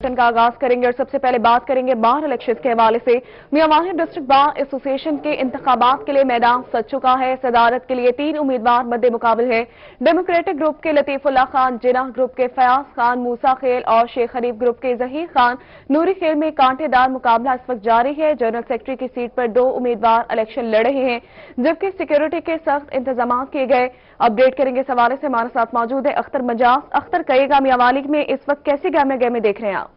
का आगाज करेंगे और सबसे पहले बात करेंगे बार इलेक्शन के हवाले से। मियां वाहिद डिस्ट्रिक्ट बार एसोसिएशन के इंतखाबात के लिए मैदान सज चुका है। सदारत के लिए 3 उम्मीदवार मद्दे मुकाबल है। डेमोक्रेटिक ग्रुप के लतीफुल्लाह खान, जिनाह ग्रुप के फयाज खान मूसा खेल और शेख हनीफ ग्रुप के जहीर खान नूरी खेल में कांटेदार मुकाबला इस वक्त जारी है। जनरल सेक्रेटरी की सीट पर 2 उम्मीदवार इलेक्शन लड़ रहे हैं, जबकि सिक्योरिटी के सख्त इंतजाम किए गए। अपडेट करेंगे इस हवाले से हमारे साथ मौजूद है अख्तर मजाज। अख्तर, कहिएगा मियांवाली में इस वक्त कैसी गहमे देख रहे हैं आप?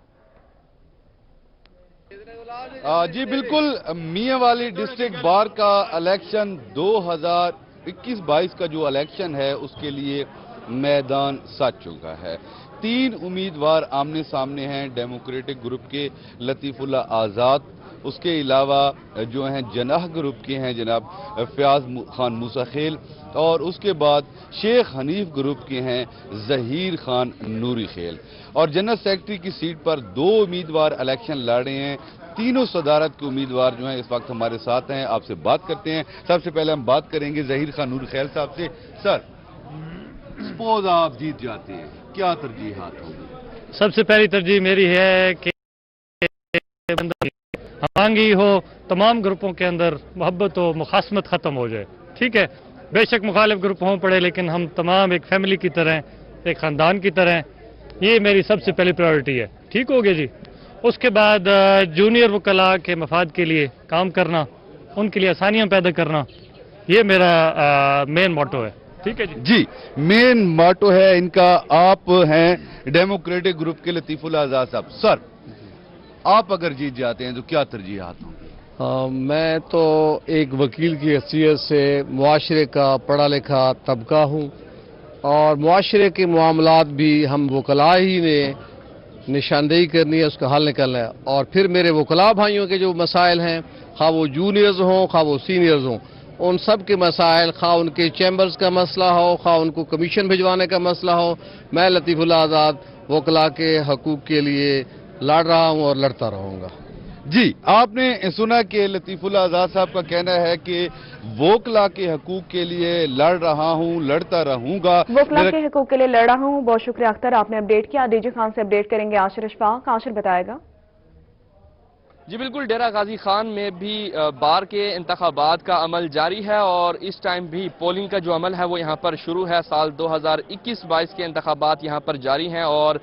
जी बिल्कुल, मियांवाली डिस्ट्रिक्ट बार का इलेक्शन 2021-22 का जो इलेक्शन है उसके लिए मैदान सज चुका है। 3 उम्मीदवार आमने सामने हैं। डेमोक्रेटिक ग्रुप के लतीफुल्लाह आज़ाद, उसके अलावा जो हैं जनाह ग्रुप के हैं जनाब फयाज खान मूसा खेल, और उसके बाद शेख हनीफ ग्रुप के हैं जहीर खान नूरी खेल। और जनरल सेक्रेटरी की सीट पर 2 उम्मीदवार इलेक्शन लड़ रहे हैं। तीनों सदारत के उम्मीदवार जो हैं इस वक्त हमारे साथ हैं, आपसे बात करते हैं। सबसे पहले हम बात करेंगे जहीर खान नूरी खेल साहब से। सर, सपोज आप जीत जाते हैं, क्या तरजीहात होगी? सबसे पहली तरजीह मेरी है कि हमांगी हो, तमाम ग्रुपों के अंदर मोहब्बत हो, मुखासमत खत्म हो जाए। ठीक है, बेशक मुखालिफ ग्रुप हों पड़े, लेकिन हम तमाम एक फैमिली की तरह, एक खानदान की तरह, ये मेरी सबसे पहली प्रायोरिटी है। ठीक हो गया जी। उसके बाद जूनियर वकला के मफाद के लिए काम करना, उनके लिए आसानियां पैदा करना, ये मेरा मेन मोटो है। ठीक है जी, मेन मोटो है इनका। आप हैं डेमोक्रेटिक ग्रुप के लतीफुल्लाह आज़ाद साहब। सर, आप अगर जीत जाते हैं तो क्या तरजीहात होंगी? मैं तो एक वकील की हैसियत से मुआशरे का पढ़ा लिखा तबका हूँ, और मुआशरे के मामलात भी हम वकला ही ने निशानदेही करनी है, उसका हल निकलना है। और फिर मेरे वकला भाइयों के जो मसाइल हैं, खा वो जूनियर्स हों खा वो सीनियर्स हों, उन सब के मसाइल, खा उनके चैम्बर्स का मसला हो, खा उनको कमीशन भिजवाने का मसला हो, मैं लतीफुल्लाह आज़ाद वकला के हकूक़ के लिए लड़ रहा हूँ और लड़ता रहूँगा। जी, आपने सुना कि लतीफुल्लाह आज़ाद साहब का कहना है कि वोकला के हकूक के लिए लड़ रहा हूं, लड़ता रहूंगा। वोकला के हकूक के लिए लड़ रहा हूं। बहुत शुक्रिया अख्तर, आपने अपडेट किया। डीजी खान से अपडेट करेंगे आशिर अशफाक। आशिर बताएगा। जी बिल्कुल, डेरा गाजी खान में भी बार के इंतखाबात का अमल जारी है, और इस टाइम भी पोलिंग का जो अमल है वो यहाँ पर शुरू है। साल 2021-22 के इंतखाबात यहाँ पर जारी हैं, और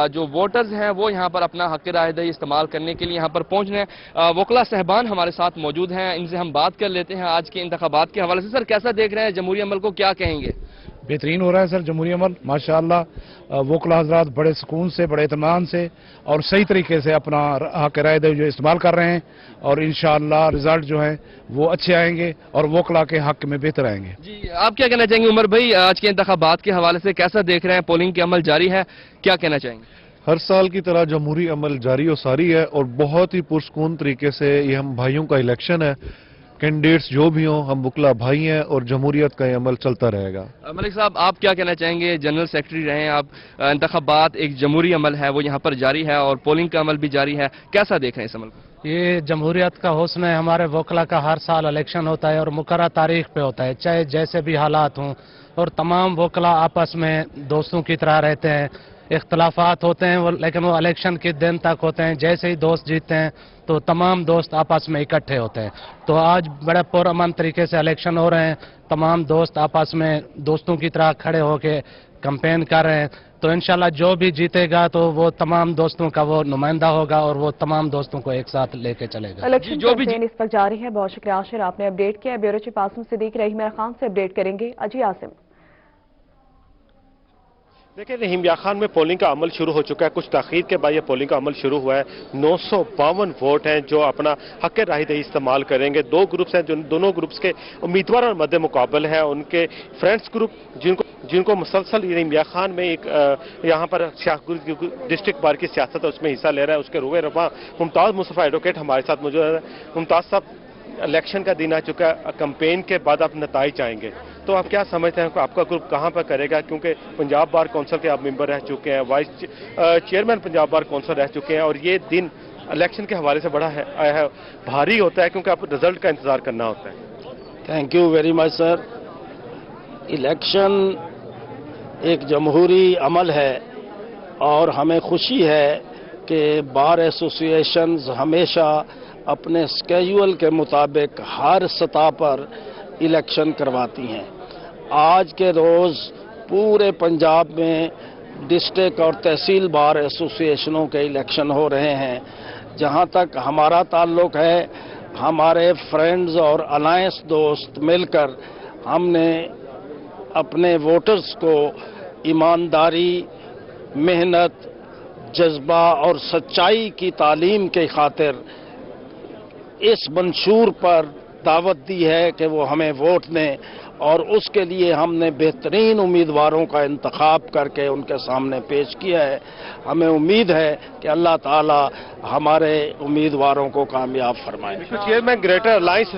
जो वोटर्स हैं वो यहाँ पर अपना हक राय दही इस्तेमाल करने के लिए यहाँ पर पहुँच रहे हैं। वकला साहबान हमारे साथ मौजूद हैं, इनसे हम बात कर लेते हैं आज के इंतखाबात के हवाले से। सर, कैसा देख रहे हैं जमहूरी अमल को, क्या कहेंगे? बेहतरीन हो रहा है सर जमहूरी अमल, माशाअल्लाह। वकला हजरात बड़े सुकून से, बड़े इत्मीनान से और सही तरीके से अपना हक राय जो इस्तेमाल कर रहे हैं, और इंशाअल्लाह रिजल्ट जो है वो अच्छे आएंगे और वकला के हक में बेहतर आएंगे। जी, आप क्या कहना चाहेंगे उमर भाई, आज के इंतखाबात के हवाले से कैसा देख रहे हैं? पोलिंग के अमल जारी है, क्या कहना चाहेंगे? हर साल की तरह जमहूरी अमल जारी और सारी है, और बहुत ही पुरसकून तरीके से ये हम भाइयों का इलेक्शन है। कैंडिडेट्स जो भी हों, हम वकला भाई हैं, और जमहूरियत का ये अमल चलता रहेगा। मलिक साहब, आप क्या कहना चाहेंगे? जनरल सेक्रेटरी रहे हैं आप, इंतखाबात एक जमहूरी अमल है वो यहाँ पर जारी है, और पोलिंग का अमल भी जारी है, कैसा देख रहे हैं इस अमल को? ये जमहूरियत का हुस्न है। हमारे वकला का हर साल इलेक्शन होता है और मुकर्रर तारीख पे होता है, चाहे जैसे भी हालात हों, और तमाम वकला आपस में दोस्तों की तरह रहते हैं। इख्तलाफात होते हैं लेकिन वो इलेक्शन के दिन तक होते हैं। जैसे ही दोस्त जीतते हैं तो तमाम दोस्त आपस में इकट्ठे होते हैं। तो आज बड़े पुरअमन तरीके से इलेक्शन हो रहे हैं, तमाम दोस्त आपस में दोस्तों की तरह खड़े होकर कैंपेन कर रहे हैं। तो इंशाल्लाह जो भी जीतेगा तो वो तमाम दोस्तों का वो नुमाइंदा होगा, और वो तमाम दोस्तों को एक साथ लेके चलेगा। इलेक्शन कैंपेन इस वक्त जारी है। बहुत शुक्रिया आशिर, आपने अपडेट किया। ब्यूरो चीफ आसिम सिद्दीक रहीम यार खान से अपडेट करेंगे। अजी आसिम। देखिए, रहीम यार खान में पोलिंग का अमल शुरू हो चुका है। कुछ ताखीर के बाद ये पोलिंग का अमल शुरू हुआ है। 952 वोट हैं जो अपना हक राय दही इस्तेमाल करेंगे। 2 ग्रुप्स हैं, जो दोनों ग्रुप्स के उम्मीदवार और मद्दे मुकाबल हैं। उनके फ्रेंड्स ग्रुप जिनको मुसलसल रहीम यार खान में एक यहाँ पर डिस्ट्रिक्ट बार की सियासत है उसमें हिस्सा ले रहा है, उसके रूए रवा मुमताज़ मुस्तफ़ा एडवोकेट हमारे साथ मौजूद है। मुमताज़ साहब, इलेक्शन का दिन आ चुका है, कैंपेन के बाद आप नताइज आएंगे, तो आप क्या समझते हैं आपका ग्रुप कहां पर करेगा? क्योंकि पंजाब बार काउंसिल के आप मेंबर रह चुके हैं, vice chairman Punjab bar council रह चुके हैं, और ये दिन इलेक्शन के हवाले से बड़ा है भारी होता है, क्योंकि आप रिजल्ट का इंतजार करना होता है। Thank you very much sir. Election एक जमहूरी अमल है, और हमें खुशी है کہ بار ایسوسیشنز ہمیشہ اپنے اسکیجول کے مطابق ہر سطح پر الیکشن کرواتی ہیں۔ آج کے روز پورے پنجاب میں ڈسٹرکٹ اور تحصیل بار ایسوسیشنوں کے الیکشن ہو رہے ہیں۔ جہاں تک ہمارا تعلق ہے، ہمارے فرینڈز اور الائنس دوست مل کر ہم نے اپنے ووٹرز کو ایمانداری، محنت، جذبہ اور سچائی کی تعلیم کی خاطر اس منشور پر دعوت دی ہے کہ وہ ہمیں ووٹ دیں، اور اس کے لیے ہم نے بہترین امیدواروں کا انتخاب کر کے ان کے سامنے پیش کیا ہے۔ ہمیں امید ہے کہ اللہ تعالی ہمارے امیدواروں کو کامیاب فرمائے۔ چیئرمین گریٹر الائنس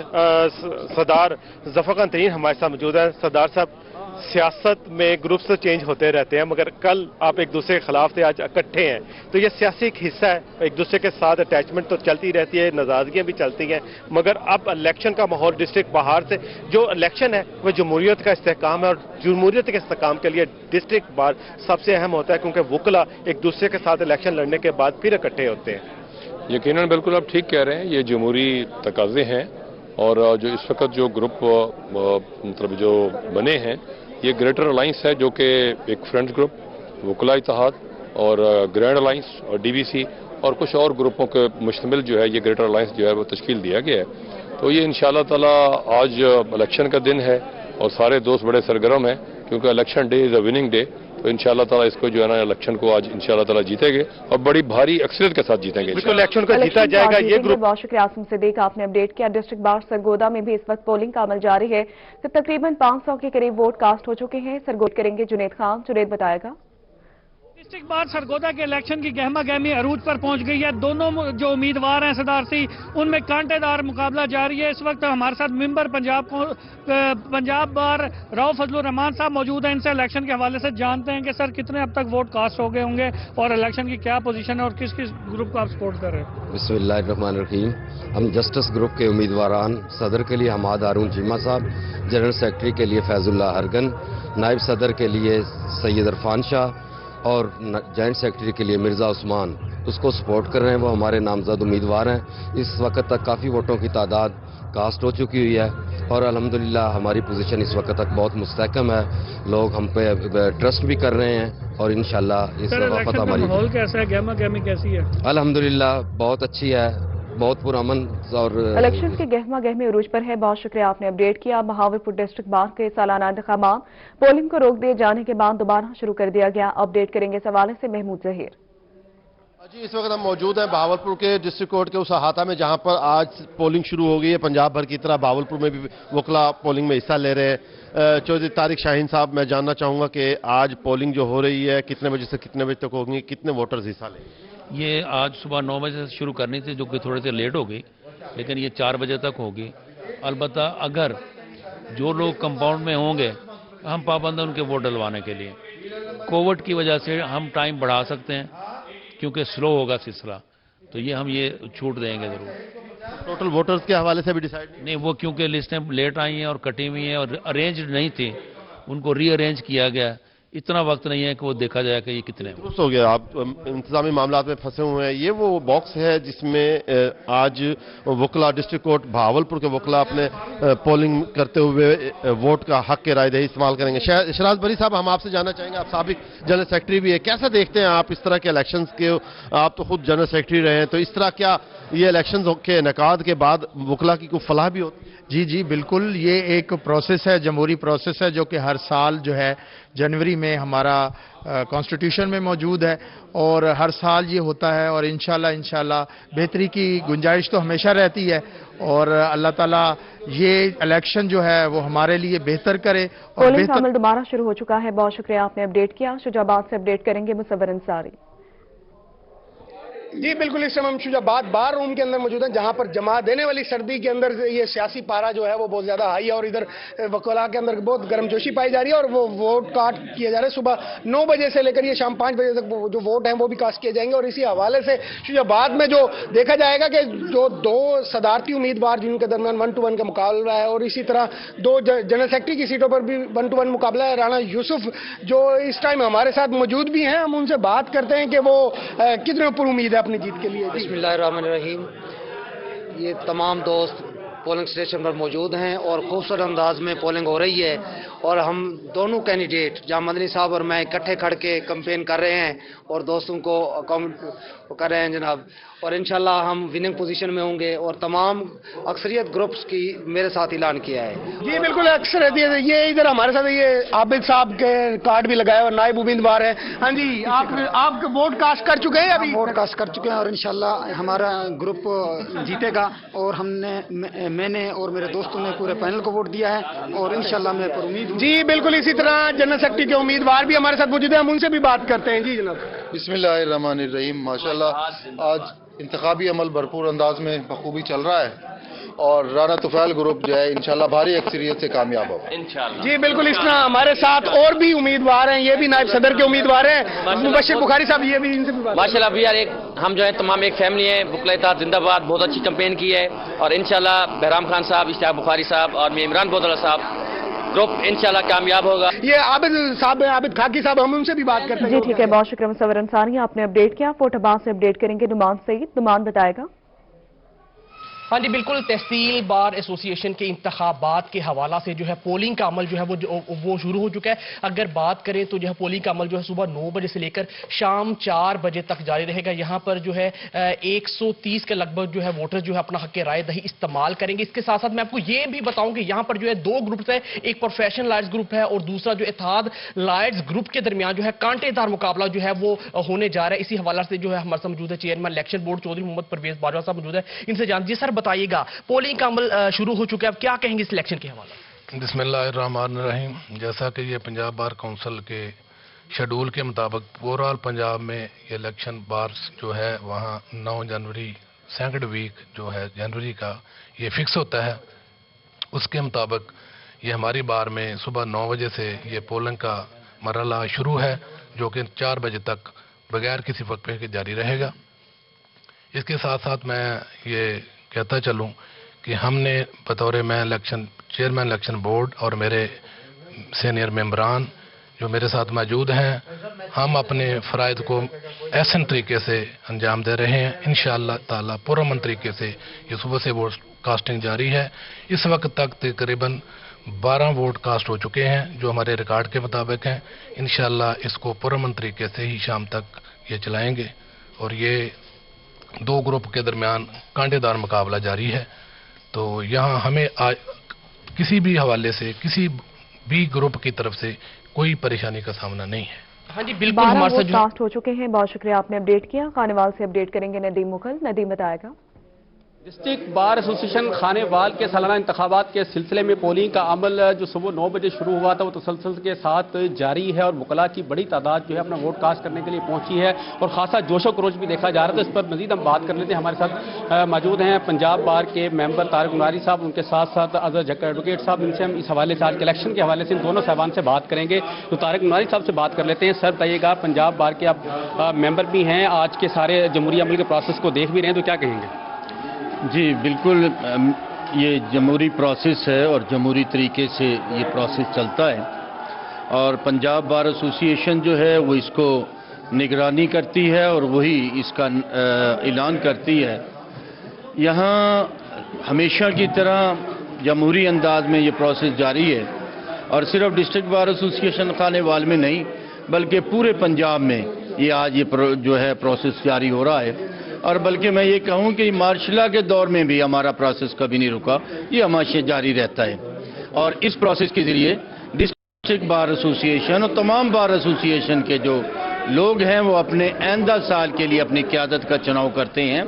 سردار ظفر خان ترین ہمارے ساتھ موجود ہیں۔ سردار صاحب، سیاست میں گروپس تو چینج ہوتے رہتے ہیں، مگر کل آپ ایک دوسرے کے خلاف تھے، آج اکٹھے ہیں، تو یہ سیاسی ایک حصہ ہے، ایک دوسرے کے ساتھ اٹیچمنٹ تو چلتی رہتی ہے، ناراضگیاں بھی چلتی ہیں، مگر اب الیکشن کا ماحول ڈسٹرکٹ باہر سے جو الیکشن ہے وہ جمہوریت کا استحکام ہے، اور جمہوریت کے استحکام کے لیے ڈسٹرکٹ باہر سب سے اہم ہوتا ہے، کیونکہ وکلا ایک دوسرے کے ساتھ الیکشن لڑنے کے بعد پھر اکٹھے ہوتے ہیں۔ یقیناً بالکل آپ ٹھیک کہہ رہے ہیں، یہ جمہوری تقاضے ہیں، اور جو اس وقت جو گروپ مطلب جو بنے ہیں یہ گریٹر الائنس ہے، جو کہ ایک فرینڈز گروپ، وکلا اتحاد اور گرینڈ الائنس اور ڈی بی سی اور کچھ اور گروپوں کے مشتمل جو ہے یہ گریٹر الائنس جو ہے وہ تشکیل دیا گیا ہے۔ تو یہ انشاءاللہ تعالی آج الیکشن کا دن ہے اور سارے دوست بڑے سرگرم ہیں، کیونکہ election day is a winning day, تو انشاءاللہ تعالی اس کو جو ہے نا الیکشن کو آج انشاءاللہ تعالی جیتیں گے اور بڑی بھاری اکثریت کے ساتھ جیتیں گے۔ الیکشن کو جیتا جائے گا یہ گروپ۔ بہت شکریہ آسم صدیق، آپ نے اپڈیٹ کیا۔ ڈسٹرکٹ بار سرگودا میں بھی اس وقت پولنگ کا عمل جاری ہے، تقریباً 500 کے قریب ووٹ کاسٹ ہو چکے ہیں۔ سرگودا کریں گے جنید خان، جنید بتائے گا۔ ڈسٹرکٹ بار سرگودا کے الیکشن کی گہما گہمی عروج پر پہنچ گئی ہے۔ دونوں جو امیدوار ہیں صدارتی، ان میں کانٹے دار مقابلہ جاری ہے۔ اس وقت ہمارے ساتھ ممبر پنجاب بار راؤ فضل الرحمان صاحب موجود ہیں، ان سے الیکشن کے حوالے سے جانتے ہیں کہ سر کتنے اب تک ووٹ کاسٹ ہو گئے ہوں گے اور الیکشن کی کیا پوزیشن ہے اور کس کس گروپ کو آپ سپورٹ کر رہے ہیں؟ بسم اللہ الرحمن الرحیم۔ ہم جسٹس گروپ کے امیدواران، صدر کے لیے حماد ہارون چیمہ صاحب، جنرل سیکرٹری کے لیے فیض اللہ ہرگن، نائب صدر کے لیے سید عرفان شاہ اور جوائنٹ سیکرٹری کے لیے مرزا عثمان، اس کو سپورٹ کر رہے ہیں۔ وہ ہمارے نامزد امیدوار ہیں۔ اس وقت تک کافی ووٹوں کی تعداد کاسٹ ہو چکی ہوئی ہے اور الحمدللہ ہماری پوزیشن اس وقت تک بہت مستحکم ہے۔ لوگ ہم پہ ٹرسٹ بھی کر رہے ہیں اور انشاءاللہ اس وقت ہماری ماحول کیسا ہے، گہما گہمی کیسی ہے؟ الحمدللہ بہت اچھی ہے، بہت پرامن اور الیکشن کے گہما گہمی عروج پر ہے۔ بہت شکریہ آپ نے اپڈیٹ کیا۔ بہاولپور ڈسٹرکٹ بار کے سالانہ انتخابات پولنگ کو روک دیے جانے کے بعد دوبارہ شروع کر دیا گیا۔ اپڈیٹ کریں گے اس حوالے سے محمود ظہیر۔ جی، اس وقت ہم موجود ہیں بہاولپور کے ڈسٹرکٹ کورٹ کے اس احاطہ میں جہاں پر آج پولنگ شروع ہو گئی ہے۔ پنجاب بھر کی طرح بہاولپور میں بھی وکلا پولنگ میں حصہ لے رہے ہیں۔ چودھری طارق شاہین صاحب، میں جاننا چاہوں گا کہ آج پولنگ جو ہو رہی ہے کتنے بجے سے کتنے بجے تک ہوگی، کتنے ووٹرز حصہ لیں گے؟ یہ آج صبح 9 بجے سے شروع کرنی تھی، جو کہ تھوڑے سے لیٹ ہو گئی، لیکن یہ 4 بجے تک ہوگی۔ البتہ اگر جو لوگ کمپاؤنڈ میں ہوں گے، ہم پابند ہیں ان کے ووٹ ڈلوانے کے لیے۔ کووڈ کی وجہ سے ہم ٹائم بڑھا سکتے ہیں کیونکہ سلو ہوگا سلسلہ، تو یہ ہم یہ چھوٹ دیں گے ضرور۔ ٹوٹل ووٹرز کے حوالے سے بھی ڈیسائیڈ نہیں، وہ کیونکہ لسٹیں لیٹ آئی ہیں اور کٹی ہوئی ہیں اور ارینجڈ نہیں تھی، ان کو ری ارینج کیا گیا۔ اتنا وقت نہیں ہے کہ وہ دیکھا جائے کہ یہ کتنے ہیں۔ درست ہو گیا، آپ انتظامی معاملات میں پھنسے ہوئے ہیں۔ یہ وہ باکس ہے جس میں آج وکلا ڈسٹرکٹ کورٹ بہاولپور کے وکلا اپنے پولنگ کرتے ہوئے ووٹ کا حق کے رائے دہی استعمال کریں گے۔ اشراز بری صاحب، ہم آپ سے جاننا چاہیں گے، آپ سابق جنرل سیکرٹری بھی ہے، کیسا دیکھتے ہیں آپ اس طرح کے الیکشنز کے؟ آپ تو خود جنرل سیکرٹری رہے ہیں، تو اس طرح کیا یہ الیکشنز کے انعقاد کے بعد وکلا کی کوئی فلاح بھی ہوتی ہے؟ جی بالکل، یہ ایک پروسیس ہے، جمہوری پروسیس ہے، جو کہ ہر سال جو ہے جنوری میں ہمارا کانسٹیٹیوشن میں موجود ہے اور ہر سال یہ ہوتا ہے، اور انشاءاللہ بہتری کی گنجائش تو ہمیشہ رہتی ہے اور اللہ تعالیٰ یہ الیکشن جو ہے وہ ہمارے لیے بہتر کرے۔ پولنگ کا عمل دوبارہ شروع ہو چکا ہے۔ بہت شکریہ آپ نے اپڈیٹ کیا۔ شجاع آباد سے اپڈیٹ کریں گے مصور انصاری۔ جی بالکل، اس وقت ہم شجاع آباد بار روم کے اندر موجود ہیں، جہاں پر جما دینے والی سردی کے اندر یہ سیاسی پارا جو ہے وہ بہت زیادہ ہائی ہے اور ادھر وکلا کے اندر بہت گرم جوشی پائی جا رہی ہے اور وہ ووٹ کاسٹ کیے جا رہے ہیں۔ صبح 9 بجے سے لے کر یہ شام 5 بجے تک جو ووٹ ہیں وہ بھی کاسٹ کیے جائیں گے، اور اسی حوالے سے شجاع آباد میں جو دیکھا جائے گا کہ جو 2 صدارتی امیدوار جن کے درمیان 1 to 1 کا مقابلہ ہے، اور اسی طرح 2 جنرل سیکرٹری کی سیٹوں پر بھی 1 to 1 مقابلہ ہے۔ رانا یوسف جو اس ٹائم ہمارے ساتھ موجود بھی ہیں، ہم ان سے بات کرتے ہیں کہ وہ کتنے پر امید ہے अपनी जीत के लिए। बिस्मिल्लाहिर्रहमानिर्रहीम। ये तमाम दोस्त पोलिंग स्टेशन पर मौजूद हैं और खूबसूरत अंदाज में पोलिंग हो रही है और हम दोनों कैंडिडेट जहाँ मदनी साहब और मैं इकट्ठे खड़ के कैंपेन कर रहे हैं और दोस्तों को कर रहे हैं जनाब, और इंशाल्लाह हम विनिंग पोजीशन में होंगे और तमाम अक्सरियत ग्रुप्स की मेरे साथ ऐलान किया है। जी बिल्कुल अक्सरियत ये इधर हमारे साथ ये आबिद साहब के कार्ड भी लगाए और नायब उम्मीदवार है। हाँ जी, आप वोट कास्ट कर चुके हैं? अभी वोट कास्ट कर चुके हैं और इंशाल्लाह हमारा ग्रुप जीतेगा और मैंने और मेरे दोस्तों ने पूरे पैनल को वोट दिया है और इंशाल्लाह मैं पर उम्मीद हूँ। जी बिल्कुल, इसी तरह जनरल सेक्रेटरी के उम्मीदवार भी हमारे साथ मौजूद हैं, हम उनसे भी बात करते हैं। जी जनाब। बिस्मिल्लाहिर्रहमानिर्रहीम। माशाल्लाह आज इंतखाबी अमल भरपूर अंदाज में बखूबी चल रहा है और राना तुफैल ग्रुप जो है इंशाल्लाह भारी अक्सरियत से कामयाब होगा इंशाल्लाह। जी बिल्कुल, इस तरह हमारे साथ और भी उम्मीदवार हैं, ये भी नायब सदर के उम्मीदवार हैं, मुबशिर बुखारी साहब, ये भी इनसे भी बात। माशाल्लाह भैया, हम जो है तमाम एक फैमिली है, वोकला इत्तेहाद जिंदाबाद, बहुत अच्छी कैंपेन की है और इंशाल्लाह बहराम खान साहब, इश्तियाक बुखारी साहब और मैं इमरान बोतला साहब ग्रुप इंशाल्लाह कामयाब होगा। ये आबिद साहब हैं, आबिद खाकी साहब, हम उनसे भी बात करते हैं। जी ठीक है, बहुत शुक्रिया मुसव्वर अंसारी, आपने अपडेट किया। फोटोबाज से अपडेट करेंगे नुमान सईद, नुमान बताएगा। हाँ जी बिल्कुल, तहसील बार एसोसिएशन के इंतखाबात के हवाला से जो है पोलिंग का अमल जो है वो शुरू हो चुका है। अगर बात करें तो जो है पोलिंग का अमल जो है सुबह 9 बजे से लेकर शाम 4 बजे तक जारी रहेगा। यहाँ पर जो है 130 के लगभग जो है वोटर जो है अपना हक राय दही इस्तेमाल करेंगे। इसके साथ साथ मैं आपको ये भी बताऊं कि यहाँ पर जो है 2 ग्रुप्स है, एक प्रोफेशनल लाइट्स ग्रुप है और दूसरा जो इत्तेहाद लाइट्स ग्रुप के दरमियान जो है कांटेदार मुकाबला जो है वो होने जा रहा है। इसी हवाला से जो है हमारे साथ मौजूद है chairman election board Chaudhry Mohammad Pervez Bajwa साहब मौजूद है, इनसे जानते हैं। सर बताइएगा, पोलिंग का अमल शुरू हो चुका है, अब क्या कहेंगे इस इलेक्शन के हवाले? बिस्मिल्लाहिर्रहमानिर्रहीम। जैसा कि ये पंजाब बार काउंसिल के शेड्यूल के मुताबिक ओवरऑल पंजाब में ये इलेक्शन बार जो है वहाँ 9 जनवरी सेकंड वीक जो है जनवरी का ये फिक्स होता है। उसके मुताबिक ये हमारी बार में सुबह 9 बजे से ये पोलिंग का मरहला शुरू है, जो कि 4 बजे तक बगैर किसी वक्फे के जारी रहेगा। इसके साथ साथ मैं ये कहता चलूं कि हमने बतौर मैं चेयरमैन इलेक्शन बोर्ड और मेरे सीनियर मेंबरान जो मेरे साथ मौजूद हैं, हम अपने फ़राइज़ को ऐसे तरीके से अंजाम दे रहे हैं। इंशाअल्लाह ताला पुरअमन तरीके से ये सुबह से वोट कास्टिंग जारी है। इस वक्त तक तकरीबन 12 वोट कास्ट हो चुके हैं जो हमारे रिकॉर्ड के मुताबिक हैं। इंशाअल्लाह इसको पुरअमन तरीके से ही शाम तक ये चलाएंगे और ये 2 ग्रुप के दरमियान कांटेदार मुकाबला जारी है। तो यहाँ हमें किसी भी हवाले से किसी भी ग्रुप की तरफ से कोई परेशानी का सामना नहीं है। हाँ जी बिल्कुल, हमारे साथ कास्ट हो चुके हैं। बहुत शुक्रिया, आपने अपडेट किया। खानेवाल से अपडेट करेंगे नदीम मुगल, नदीम बताएगा। डिस्ट्रिक्ट बार एसोसिएशन खानेवाल के सालाना इंतखाबात के सिलसिले में पोलिंग का अमल जो सुबह 9 बजे शुरू हुआ था वो तसलसल के साथ जारी है और वकला की बड़ी तादाद जो है अपना वोट कास्ट करने के लिए पहुंची है और खासा जोशो खरोश भी देखा जा रहा था। इस पर मजीद हम बात कर लेते हैं। हमारे साथ मौजूद हैं पंजाब बार के मेंबर तारिक उनारी साहब, उनके साथ साथ अजहर जक्कर एडवोकेट साहब। इनसे हम इस हवाले से आज के इलेक्शन के हवाले से इन दोनों साहबान से बात करेंगे। तो तारिक उनारी साहब से बात कर लेते हैं। सर बताइएगा, पंजाब बार के आप मेंबर भी हैं, आज के सारे जमहूरी अमल के प्रोसेस को देख भी रहे हैं, तो क्या कहेंगे? जी बिल्कुल, ये जमहूरी प्रोसेस है और जमहूरी तरीके से ये प्रोसेस चलता है और पंजाब बार एसोसिएशन जो है वो इसको निगरानी करती है और वही इसका ऐलान करती है। यहाँ हमेशा की तरह जमहूरी अंदाज में ये प्रोसेस जारी है और सिर्फ डिस्ट्रिक्ट बार एसोसिएशन खानेवाल में नहीं बल्कि पूरे पंजाब में ये आज ये जो है प्रोसेस जारी हो रहा है। और बल्कि मैं ये कहूँ कि मार्शला के दौर में भी हमारा प्रोसेस कभी नहीं रुका, ये हमेशा जारी रहता है। और इस प्रोसेस के ज़रिए डिस्ट्रिक्ट बार एसोसिएशन और तमाम बार एसोसिएशन के जो लोग हैं वो अपने आइंदा साल के लिए अपनी क़यादत का चुनाव करते हैं।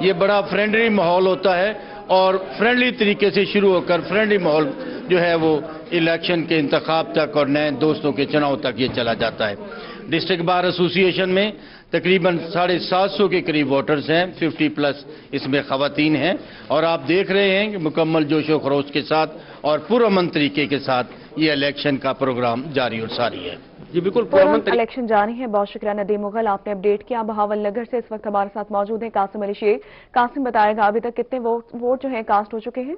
ये बड़ा फ्रेंडली माहौल होता है और फ्रेंडली तरीके से शुरू होकर फ्रेंडली माहौल जो है वो इलेक्शन के इंतखाब तक और नए दोस्तों के चुनाव तक ये चला जाता है। डिस्ट्रिक्ट बार एसोसिएशन में तकरीबन 750 के करीब वोटर्स हैं, 50+ इसमें ख़वातीन हैं और आप देख रहे हैं कि मुकम्मल जोशो खरोश के साथ और पुरअमन तरीके के साथ ये इलेक्शन का प्रोग्राम जारी और सारी है। जी बिल्कुल, इलेक्शन जारी है। बहुत शुक्रिया नदीम मुगल, आपने अपडेट किया। बहावल नगर से इस वक्त हमारे साथ मौजूद है कासिम अली शेख। कासिम बताएगा, अभी तक कितने वोट जो है कास्ट हो चुके हैं?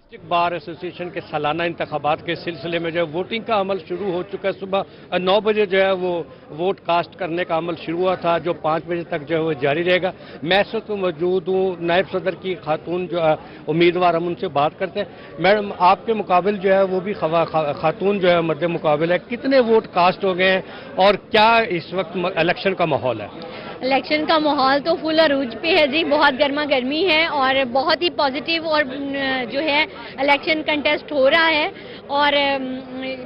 डिस्ट्रिक्ट बार एसोसिएशन के सालाना इंतखाबात के सिलसिले में जो है वोटिंग का अमल शुरू हो चुका है। सुबह 9 बजे जो है वो वोट कास्ट करने का अमल शुरू हुआ था, जो 5 बजे तक जो है वो जारी रहेगा। मैं इस वक्त मौजूद हूँ नायब सदर की खातून जो उम्मीदवार, हम उनसे बात करते हैं। मैडम, आपके मुकाबिल जो है वो भी खातून जो है मद्दे मुकाबिल है, कितने वोट कास्ट हो गए हैं और क्या इस वक्त इलेक्शन का माहौल है? इलेक्शन का माहौल तो फुल अरूज पे है जी, बहुत गर्मा गर्मी है और बहुत ही पॉजिटिव और जो है इलेक्शन कंटेस्ट हो रहा है। और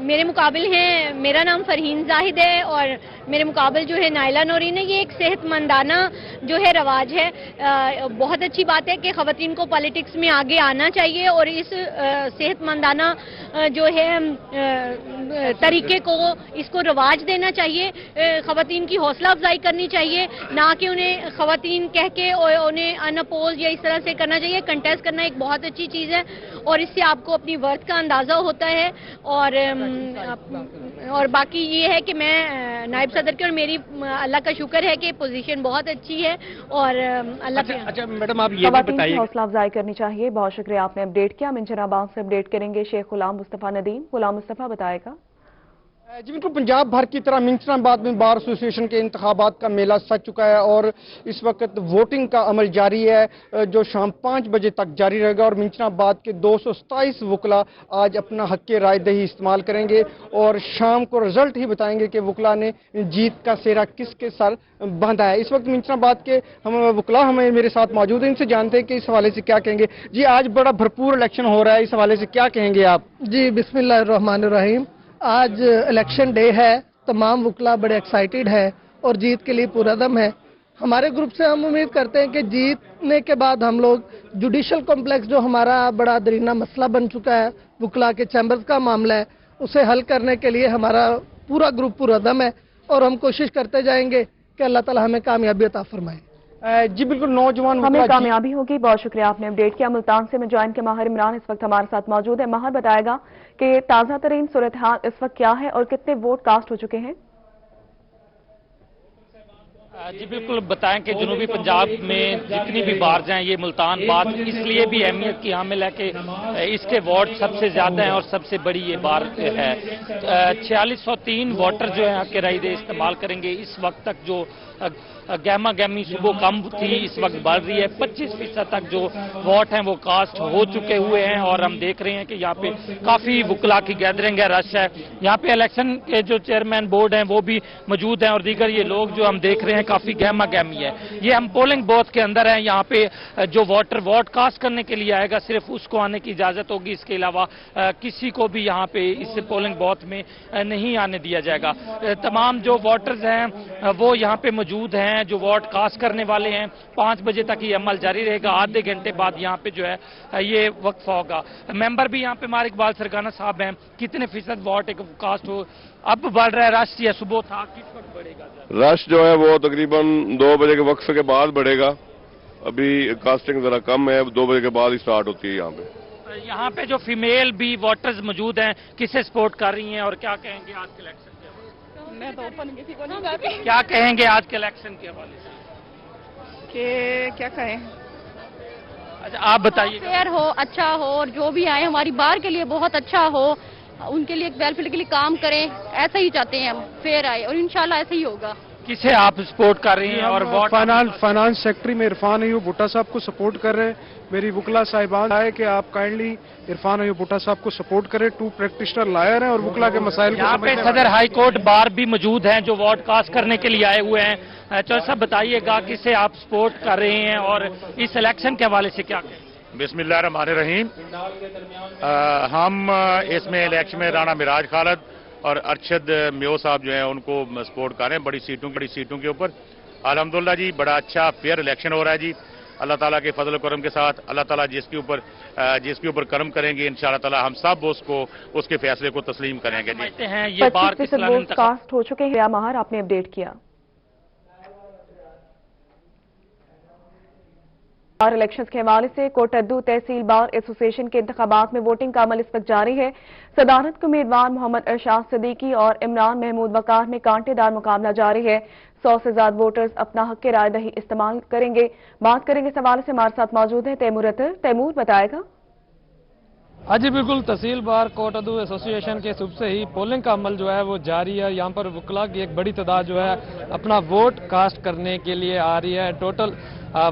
मेरे मुकाबिल हैं, मेरा नाम फरहीन जाहिद है और मेरे मुकाबिल जो है नाइला नूरीन है। ये एक सेहतमंदाना जो है रवाज है। बहुत अच्छी बात है कि ख़वातीन को पॉलिटिक्स में आगे आना चाहिए और इस सेहतमंदाना जो है तरीके को इसको रवाज देना चाहिए। ख़वातीन की हौसला अफजाई करनी चाहिए, ना कि उन्हें ख़वातीन कह के और उन्हें अनअपोज या इस तरह से करना चाहिए। कंटेस्ट करना एक बहुत अच्छी चीज़ है और इससे आपको अपनी वर्थ का अंदाज़ा होता है। और बाकी ये है कि मैं नायब सदर की और मेरी अल्लाह का शुक्र है कि पोजीशन बहुत अच्छी है और अल्लाह अच्छा मैडम, आप ये भी बताइए। हौसला अफजाई करनी चाहिए। बहुत शुक्रिया, आपने अपडेट किया। मिंजराबाद से अपडेट करेंगे शेख गुलाम मुस्तफ़ा नदीम। गुलाम मुस्तफ़ा बताएगा। जी बिल्कुल, पंजाब भर की तरह मिंजराबाद में बार एसोसिएशन के इंतखाबात का मेला सज चुका है और इस वक्त वोटिंग का अमल जारी है, जो शाम 5 बजे तक जारी रहेगा। और मिंजराबाद के 227 वकला आज अपना हक राय दही इस्तेमाल करेंगे और शाम को रिजल्ट ही बताएंगे कि वकला ने जीत का सेहरा किसके सर बांधा है। इस वक्त मिंजराबाद के हम वकला हमें मेरे साथ मौजूद हैं, इनसे जानते हैं कि इस हवाले से क्या कहेंगे। जी, आज बड़ा भरपूर इलेक्शन हो रहा है, इस हवाले से क्या कहेंगे आप? जी बिस्मिल्लाहिर्रहमानिर्रहीम। आज इलेक्शन डे है, तमाम वकला बड़े एक्साइटेड है और जीत के लिए पूरा दम है। हमारे ग्रुप से हम उम्मीद करते हैं कि जीतने के बाद हम लोग जुडिशल कॉम्प्लेक्स जो हमारा बड़ा दरीना मसला बन चुका है, वकला के चैम्बर्स का मामला है, उसे हल करने के लिए हमारा पूरा ग्रुप पूरा दम है और हम कोशिश करते जाएंगे कि अल्लाह ताला हमें कामयाबी अता फरमाए। जी बिल्कुल, नौजवान हमें कामयाबी होगी। बहुत शुक्रिया, आपने अपडेट किया। मुल्तान से मैं ज्वाइन के माहिर इमरान इस वक्त हमारे साथ मौजूद है। माहिर बताएगा कि ताज़ा तरीन सूरत हाल इस वक्त क्या है और कितने वोट कास्ट हो चुके हैं? जी बिल्कुल, बताएं कि जनूबी पंजाब में जितनी भी बार्ज हैं, ये मुल्तान बार इसलिए भी अहमियत की हामिल है कि इसके वोट सबसे ज्यादा हैं और सबसे बड़ी ये बार है। 4603 वोटर जो है हक राय दे इस्तेमाल करेंगे। इस वक्त तक जो गहमा गहमी सुबह कम थी, इस वक्त बढ़ रही है। 25% तक जो वोट हैं वो कास्ट हो चुके हुए हैं और हम देख रहे हैं कि यहाँ पे काफी वकला की गैदरिंग है, रश है। यहाँ पे इलेक्शन के जो चेयरमैन बोर्ड हैं वो भी मौजूद हैं और दीगर ये लोग जो हम देख रहे हैं काफी गहमा गहमी है। ये हम पोलिंग बूथ के अंदर हैं। यहाँ पे जो वोटर वोट कास्ट करने के लिए आएगा सिर्फ उसको आने की इजाजत होगी, इसके अलावा किसी को भी यहाँ पे इस पोलिंग बूथ में नहीं आने दिया जाएगा। तमाम जो वोटर्स हैं वो यहाँ पे मौजूद हैं, जो वोट कास्ट करने वाले हैं। 5 बजे तक ये अमल जारी रहेगा। आधे घंटे बाद यहाँ पे जो है ये वक्फा होगा। मेंबर भी यहाँ पे हमारे इकबाल सरगाना साहब हैं। कितने फीसद वोट एक कास्ट हो? अब बढ़ रहा है रश या सुबह था, किस वक्त बढ़ेगा? रश जो है वो तकरीबन 2 बजे के वक्फे के बाद बढ़ेगा। अभी कास्टिंग जरा कम है, 2 बजे के बाद ही स्टार्ट होती है। यहाँ पे जो फीमेल भी वोटर्स मौजूद हैं, किसे सपोर्ट कर रही हैं और क्या कहेंगे आज के इलेक्शन? मैं तो ओपन किसी को नहीं कर रही। क्या कहेंगे आज के इलेक्शन के हवाले से? कि क्या कहें? अच्छा आप बताइए। फेयर हो, अच्छा हो और जो भी आए हमारी बार के लिए बहुत अच्छा हो, उनके लिए वेलफेयर के लिए काम करें, ऐसा ही चाहते हैं हम। फेयर आए और इंशाल्लाह ऐसा ही होगा। किसे आप सपोर्ट कर रही हैं? और वोट फाइनेंस सेक्रेटरी में इरफान अयूब भुट्टा साहब को सपोर्ट कर रहे हैं। मेरी वकला साहिबान है कि आप काइंडली इरफान अयूब भुट्टा साहब को सपोर्ट करें। 2 प्रैक्टिशनर लायर हैं और वकला के मसाइल को यहाँ पे सदर हाई कोर्ट बार भी मौजूद हैं जो वोट कास्ट करने के लिए आए हुए हैं। तो सब बताइएगा किसे आप सपोर्ट कर रहे हैं और इस इलेक्शन के हवाले से क्या कहें? बिस्मिल्लाहिर्रहमानिर्रहीम। हम इसमें इलेक्शन में राणा मिराज खालिद और अरशद म्यो साहब जो हैं उनको सपोर्ट कर रहे हैं बड़ी सीटों के ऊपर। अल्हम्दुलिल्लाह जी, बड़ा अच्छा फेयर इलेक्शन हो रहा है जी। अल्लाह ताला के फजल करम के साथ अल्लाह ताला जिसके ऊपर करम करेंगे इंशाअल्लाह ताला हम सब उसको उसके फैसले को तस्लीम करेंगे जी। ये बार कास्ट हो चुके हैं। माहर, आपने अपडेट किया। बार इलेक्शंस के हवाले से कोटद्दू तहसील बार एसोसिएशन के इंतखाबात में वोटिंग का अमल इस वक्त जारी है। सदारत के उम्मीदवार मोहम्मद अरशाद सिद्दीकी और इमरान महमूद वकार में कांटेदार मुकाबला जारी है। 100 से ज्यादा वोटर्स अपना हक राय दही इस्तेमाल करेंगे। बात करेंगे इस हवाले से हमारे साथ मौजूद है तैमूर अतर। तैमूर बताएगा। हाँ जी बिल्कुल, तहसील बार कोटअदू एसोसिएशन के सुबह से ही पोलिंग का अमल जो है वो जारी है। यहाँ पर वकला की एक बड़ी तादाद जो है अपना वोट कास्ट करने के लिए आ रही है। टोटल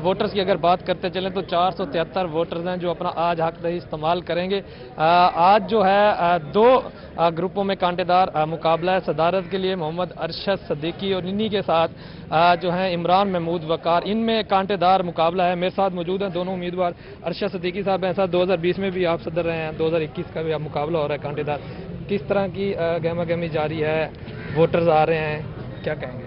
वोटर्स की अगर बात करते चलें तो 473 वोटर्स हैं जो अपना आज हक दही इस्तेमाल करेंगे। आज जो है दो ग्रुपों में कांटेदार मुकाबला है। सदारत के लिए मोहम्मद अरशद सदीकी और इन्हीं के साथ जो है इमरान महमूद वकार, इनमें कांटेदार मुकाबला है। मेरे साथ मौजूद हैं दोनों उम्मीदवार। अरशद सदीकी साहब हैं, साथ 2020 में भी आप सदर रहे हैं, 2021 का भी आप मुकाबला हो रहा है कांटेदार। किस तरह की गहमा गहमी जारी है, वोटर्स आ रहे हैं, क्या कहेंगे?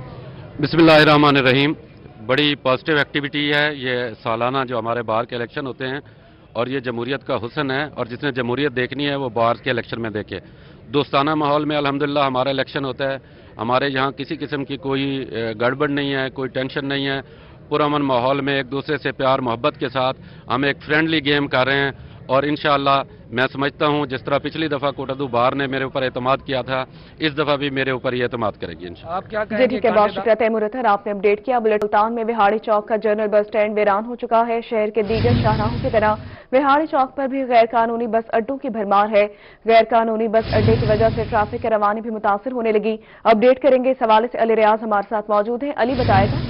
बिस्मिल्लाहिर्रहमानिर्रहीम। बड़ी पॉजिटिव एक्टिविटी है ये सालाना जो हमारे बाहर के इलेक्शन होते हैं, और ये जमहूरियत का हुस्न है, और जिसने जमहूरियत देखनी है वो बाहर के इलेक्शन में देखे। दोस्ताना माहौल में अल्हम्दुलिल्लाह हमारा इलेक्शन होता है। हमारे यहाँ किसी किस्म की कोई गड़बड़ नहीं है, कोई टेंशन नहीं है। पुरअमन माहौल में एक दूसरे से प्यार मोहब्बत के साथ हम एक फ्रेंडली गेम कर रहे हैं, और इंशाअल्लाह मैं समझता हूं जिस तरह पिछली दफा कोटअदू बार ने मेरे ऊपर एतमाद किया था, इस दफा भी मेरे ऊपर ये एतमाद करेगी इंशाअल्लाह। आप क्या कहेंगे? ठीक है, बहुत शुक्रिया तैमूर अतहर, आपने अपडेट किया। बुलेट सुल्तान में विहाड़ी चौक का जनरल बस स्टैंड वीरान हो चुका है। शहर के दीगर शाहराहों की तरह विहाड़ी चौक पर भी गैर कानूनी बस अड्डों की भरमार है। गैर कानूनी बस अड्डे की वजह से ट्रैफिक की रवानी भी मुतासिर होने लगी। अपडेट करेंगे इस हवाले से अली रियाज हमारे साथ मौजूद है। अली बताएगा।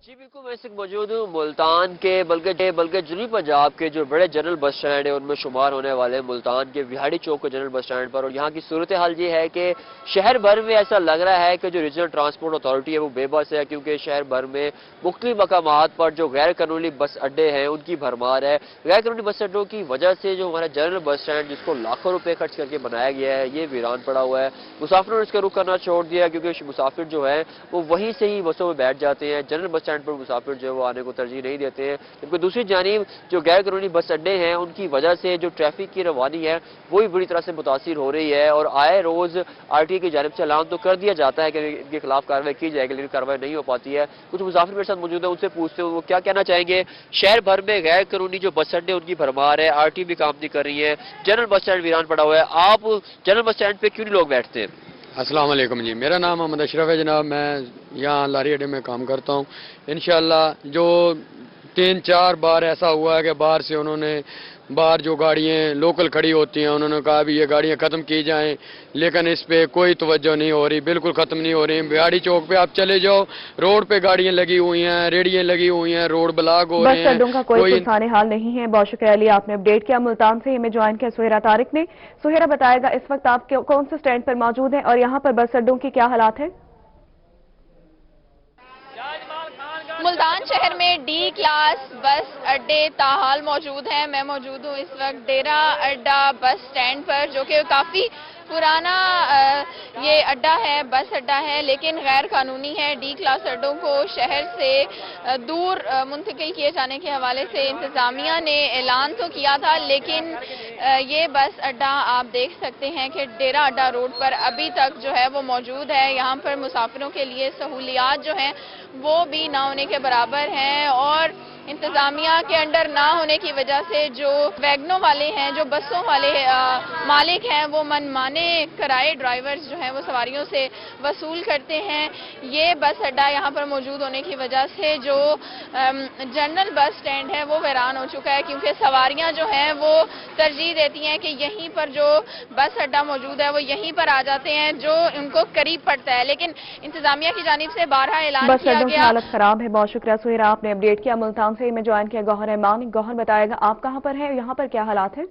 जी बिल्कुल, मैं इस वक्त मौजूद हूँ मुल्तान के बल्कि जनूबी पंजाब के जो बड़े जनरल बस स्टैंड है उनमें शुमार होने वाले मुल्तान के विहाड़ी चौक के जनरल बस स्टैंड पर। और यहाँ की सूरत हाल ये है कि शहर भर में ऐसा लग रहा है कि जो रीजनल ट्रांसपोर्ट अथॉरिटी है वो बेबस है, क्योंकि शहर भर में मुख्तलिफ मकामात पर जो गैर कानूनी बस अड्डे हैं उनकी भरमार है। गैर कानूनी बस अड्डों की वजह से जो हमारा जनरल बस स्टैंड जिसको लाखों रुपये खर्च करके बनाया गया है ये वीरान पड़ा हुआ है। मुसाफिरों ने इसका रुख करना छोड़ दिया, क्योंकि मुसाफिर जो है वो वहीं से ही बसों में बैठ जाते हैं। जनरल बस स्टैंड पर मुसाफिर जो वो आने को तरजीह नहीं देते हैं, जबकि दूसरी जानिब जो गैर कानूनी बस अड्डे हैं उनकी वजह से जो ट्रैफिक की रवानी है वो भी बुरी तरह से मुतासिर हो रही है। और आए रोज आरटीए की जानिब से ऐलान तो कर दिया जाता है कि इनके खिलाफ कार्रवाई की जाएगी, लेकिन कार्रवाई नहीं हो पाती है। कुछ मुसाफिर मेरे साथ मौजूद है, उनसे पूछते हैं वो क्या कहना चाहेंगे। शहर भर में गैर कानूनी जो बस अड्डे उनकी भरमार है, आरटीए भी काम नहीं कर रही है, जनरल बस स्टैंड वीरान पड़ा हुआ है। आप जनरल बस स्टैंड पे क्यों नहीं लोग बैठते हैं? अस्सलाम वालेकुम जी, मेरा नाम मोहम्मद अशरफ है जनाब। मैं यहाँ लारी अड्डे में काम करता हूँ। इंशाल्लाह जो 3-4 बार ऐसा हुआ है कि बाहर से उन्होंने बाहर जो गाड़ियाँ लोकल खड़ी होती हैं उन्होंने कहा भी ये गाड़ियाँ ख़त्म की जाएं, लेकिन इस पे कोई तवज्जो नहीं हो रही, बिल्कुल ख़त्म नहीं हो रही। बिहाड़ी चौक पे आप चले जाओ, रोड पे गाड़ियाँ लगी हुई हैं, रेडियाँ लगी हुई हैं, रोड ब्लॉक हो रहे हैं। बस अड्डों का कोई सुनसाने हाल नहीं है। बहुत शुक्रिया अली, आपने अपडेट किया। मुल्तान से हमें ज्वाइन किया सुहेरा तारिक ने। सुहेरा बताएगा इस वक्त आप कौन से स्टैंड पर मौजूद हैं और यहाँ पर बस अड्डों की क्या हालात है? मुल्तान शहर में डी क्लास बस अड्डे ताहाल मौजूद हैं। मैं मौजूद हूँ इस वक्त डेरा अड्डा बस स्टैंड पर, जो कि काफ़ी पुराना ये अड्डा है, बस अड्डा है, लेकिन गैर कानूनी है। डी क्लास अड्डों को शहर से दूर मुंतकिल किए जाने के हवाले से इंतज़ामिया ने ऐलान तो किया था, लेकिन ये बस अड्डा आप देख सकते हैं कि डेरा अड्डा रोड पर अभी तक जो है वो मौजूद है। यहाँ पर मुसाफिरों के लिए सहूलियात जो हैं वो भी ना होने के बराबर हैं, और इंतज़ामिया के अंडर ना होने की वजह से जो वैगनों वाले हैं, जो बसों वाले मालिक हैं, वो मनमाने किराए ड्राइवर्स जो हैं वो सवारियों से वसूल करते हैं। ये बस अड्डा यहाँ पर मौजूद होने की वजह से जो जनरल बस स्टैंड है वो वीरान हो चुका है, क्योंकि सवारियाँ जो हैं वो तरजीह देती हैं कि यहीं पर जो बस अड्डा मौजूद है वो यहीं पर आ जाते हैं, जो उनको करीब पड़ता है। लेकिन इंतज़ामिया की जानिब से बारहा ऐलान किया गया। हालत खराब है। बहुत शुक्रिया सुहेरा, आपने अपडेट किया। मुल्तान से मैं ज्वाइन किया गौहर रहमान। गौहर बताएगा आप कहां पर हैं, यहाँ पर क्या हालात है?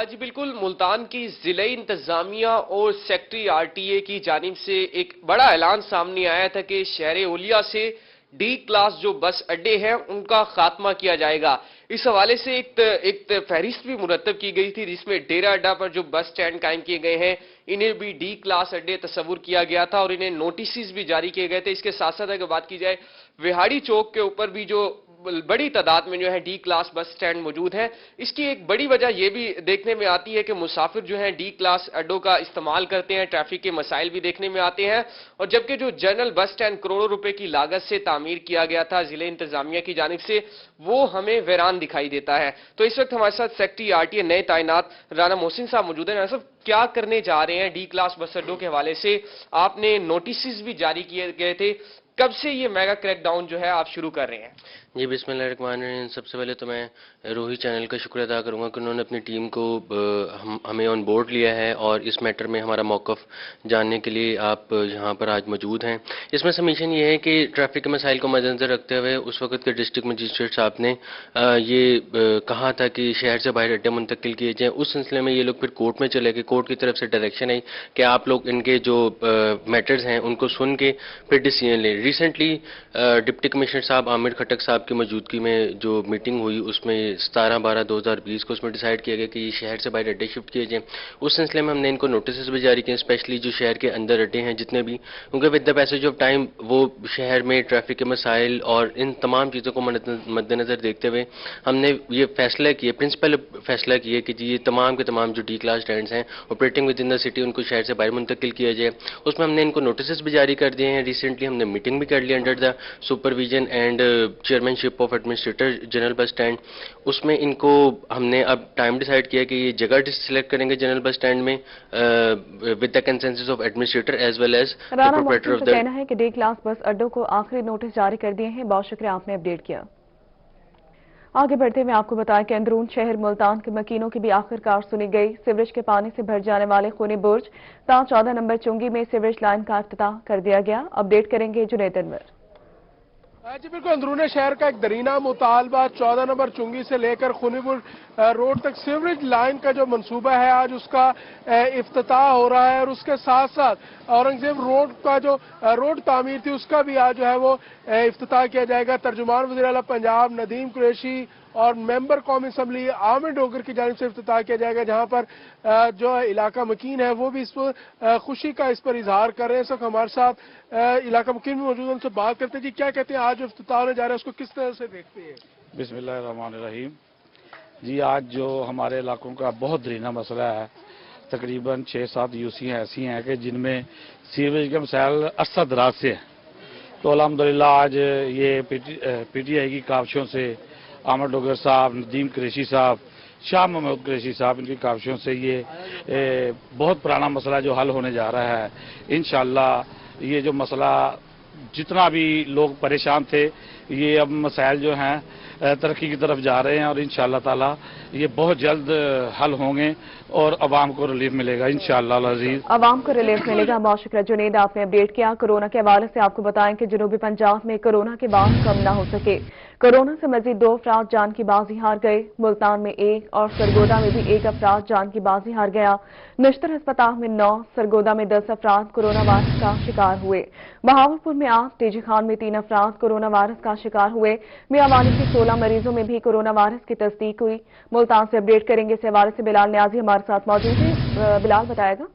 जी बिल्कुल, मुल्तान की जिले इंतजामिया और सेक्रेटरी आरटीए की जानिब से एक बड़ा ऐलान सामने आया था कि शहर ओलिया से डी क्लास जो बस अड्डे हैं उनका खात्मा किया जाएगा। इस हवाले से एक फहरिस्त भी मुरतब की गई थी, जिसमें डेरा अड्डा पर जो बस स्टैंड कायम किए गए हैं इन्हें भी डी क्लास अड्डे तस्वुर किया गया था और इन्हें नोटिस भी जारी किए गए थे। इसके साथ साथ अगर बात की जाए विहाड़ी चौक के ऊपर भी जो बड़ी तादाद में जो है डी क्लास बस स्टैंड मौजूद है। इसकी एक बड़ी वजह यह भी देखने में आती है कि मुसाफिर जो है डी क्लास अड्डों का इस्तेमाल करते हैं, ट्रैफिक के मसाइल भी देखने में आते हैं। और जबकि जो जनरल बस स्टैंड करोड़ों रुपए की लागत से तामीर किया गया था जिले इंतजामिया की जानिब से, वो हमें वीरान दिखाई देता है। तो इस वक्त हमारे साथ सेक्रेटरी आरटीए नए तैनात राना मोहसिन साहब मौजूद है। राना साहब, क्या करने जा रहे हैं डी क्लास बस अड्डों के हवाले से? आपने नोटिस भी जारी किए गए थे, कब से ये मेगा क्रैकडाउन जो है आप शुरू कर रहे हैं? جی بسم اللہ الرحمن الرحیم. سب سے پہلے تو میں روہی چینل کا شکر ادا کروں گا کہ انہوں نے اپنی ٹیم کو ہمیں آن بورڈ لیا ہے اور اس میٹر میں ہمارا موقف جاننے کے لیے آپ یہاں پر آج موجود ہیں. اس میں سمیشن یہ ہے کہ ٹریفک کے مسائل کو مد نظر رکھتے ہوئے اس وقت کے ڈسٹرکٹ مجسٹریٹ صاحب نے یہ کہا تھا کہ شہر سے باہر اڈے منتقل کیے جائیں. اس سلسلے میں یہ لوگ پھر کورٹ میں چلے گئے. کورٹ کی طرف سے ڈائریکشن آئی کہ آپ لوگ ان کے جو میٹرز ہیں ان کو سن کے پھر ڈیسیژن لیں. ریسنٹلی ڈپٹی کمشنر صاحب عامر کھٹک صاحب کی موجودگی میں جو میٹنگ ہوئی اس میں 17/12/2020 کو اس میں ڈیسائیڈ کیا گیا کہ یہ شہر سے باہر اڈے شفٹ کیے جائیں. اس سلسلے میں ہم نے ان کو نوٹسز بھی جاری کیے, اسپیشلی جو شہر کے اندر اڈے ہیں جتنے بھی, کیونکہ with the passage of time وہ شہر میں ٹریفک کے مسائل اور ان تمام چیزوں کو مد نظر دیکھتے ہوئے ہم نے یہ فیصلہ کیا, پرنسپل فیصلہ کیا کہ یہ تمام کے تمام جو ڈی کلاس اسٹینڈز ہیں operating with in the city in کو شہر سے باہر منتقل کیا جائے. اس میں ہم نے ان کو نوٹسز بھی جاری کر دیے ہیں. ریسنٹلی ہم نے میٹنگ بھی کر لی under the supervision and chairmanship of administrator general بس اسٹینڈ. اس میں ان کو ہم نے اب ٹائم ڈیسائیڈ کیا کہ یہ جگہ سلیکٹ کریں گے جنرل بس اسٹینڈ میں with the consensus of administrator as well as the proprietor of the. کہنا ہے کہ ڈی کلاس بس اڈوں کو آخری نوٹس جاری کر دیے ہیں. بہت شکریہ آپ نے اپڈیٹ کیا. آگے بڑھتے ہوئے آپ کو بتایا کہ اندرون شہر ملتان کے مکینوں کی بھی آخرکار سنی گئی. سیوریج کے پانی سے بھر جانے والے خونی برج تا 14 نمبر چنگی میں سیوریج لائن کا افتتاح کر دیا گیا. اپڈیٹ کریں گے جنید انور. جی بالکل, اندرون شہر کا ایک درینہ مطالبہ 14 نمبر چنگی سے لے کر خونی پور روڈ تک سیوریج لائن کا جو منصوبہ ہے آج اس کا افتتاح ہو رہا ہے, اور اس کے ساتھ ساتھ اورنگزیب روڈ کا جو روڈ تعمیر تھی اس کا بھی آج جو ہے وہ افتتاح کیا جائے گا. ترجمان وزیر اعلیٰ پنجاب ندیم قریشی اور ممبر قومی اسمبلی عامر ڈوگر کی جانب سے افتتاح کیا جائے گا, جہاں پر جو علاقہ مکین ہے وہ بھی اس پر خوشی کا اس پر اظہار کر رہے ہیں. اس وقت ہمارے ساتھ علاقہ مکین میں موجود ہیں, ان سے بات کرتے ہیں. جی کیا کہتے ہیں, آج جو افتتاح ہونے جا رہا ہے اس کو کس طرح سے دیکھتے ہیں؟ بسم اللہ الرحمن الرحیم. جی آج جو ہمارے علاقوں کا بہت درینہ مسئلہ ہے, تقریباً 6-7 یوسی ایسی ہیں کہ جن میں سیوریج کے مسائل عرصہ دراز سے ہیں. تو الحمدللہ آج یہ پی ٹی آئی کی کاوشوں سے عامر ڈوگر صاحب, ندیم قریشی صاحب, شاہ محمود قریشی صاحب, ان کی کاوشوں سے یہ بہت پرانا مسئلہ جو حل ہونے جا رہا ہے. انشاءاللہ یہ جو مسئلہ جتنا بھی لوگ پریشان تھے یہ اب مسائل جو ہیں ترقی کی طرف جا رہے ہیں, اور انشاءاللہ تعالی یہ بہت جلد حل ہوں گے اور عوام کو ریلیف ملے گا انشاءاللہ العزیز. عوام کو ریلیف ملے گا. بہت شکریہ جنید, آپ نے اپڈیٹ کیا. کورونا کے حوالے سے آپ کو بتائیں کہ جنوبی پنجاب میں کورونا کے بعد کم نہ ہو سکے. کورونا سے مزید 2 افراد جان کی بازی ہار گئے. ملتان میں 1 اور سرگودا میں بھی 1 افراد جان کی بازی ہار گیا. نشتر ہسپتال میں 9, سرگودا میں 10 افراد کورونا وائرس کا شکار ہوئے. بہاولپور میں 8, ٹی جی خان میں 3 افراد کورونا وائرس کا شکار ہوئے. میاں والی کے 16 مریضوں میں بھی کورونا وائرس کی تصدیق ہوئی. ملتان سے اپڈیٹ کریں گے. اس حوالے سے بلال نیازی ہمارے ساتھ موجود ہیں. بلال بتائے گا.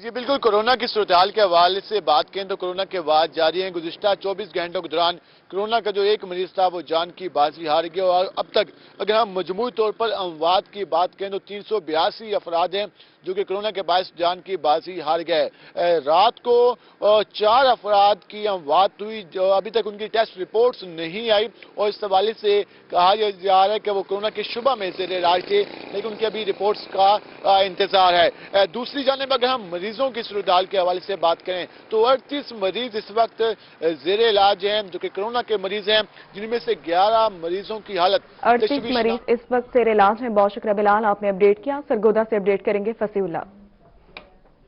جی بالکل, کورونا کی صورتحال کے حوالے سے بات کریں تو کورونا کے بعد جاری ہیں. گزشتہ 24 گھنٹوں کے دوران کورونا کا جو 1 مریض تھا وہ جان کی بازی ہار گیا, اور اب تک اگر ہم مجموعی طور پر اموات کی بات کریں تو 382 افراد ہیں جو کہ کورونا کے باعث جان کی بازی ہار گئے. رات کو 4 افراد کی اموات ہوئی جو ابھی تک ان کی ٹیسٹ رپورٹس نہیں آئی, اور اس حوالے سے کہا جا رہا ہے کہ وہ کورونا کے شبہ میں زیر علاج تھے, لیکن ان کی ابھی رپورٹس کا انتظار ہے. دوسری جانب اگر ہم مریضوں کی صورتحال کے حوالے سے بات کریں تو 38 مریض اس وقت زیر علاج ہیں جو کہ کورونا کے مریض ہیں, جن میں سے 11 مریضوں کی حالت 38 مریض اس وقت زیر علاج ہیں. بہت شکریہ بلال, آپ نے اپڈیٹ کیا. سرگودا سے اپڈیٹ کریں گے فصیح اللہ.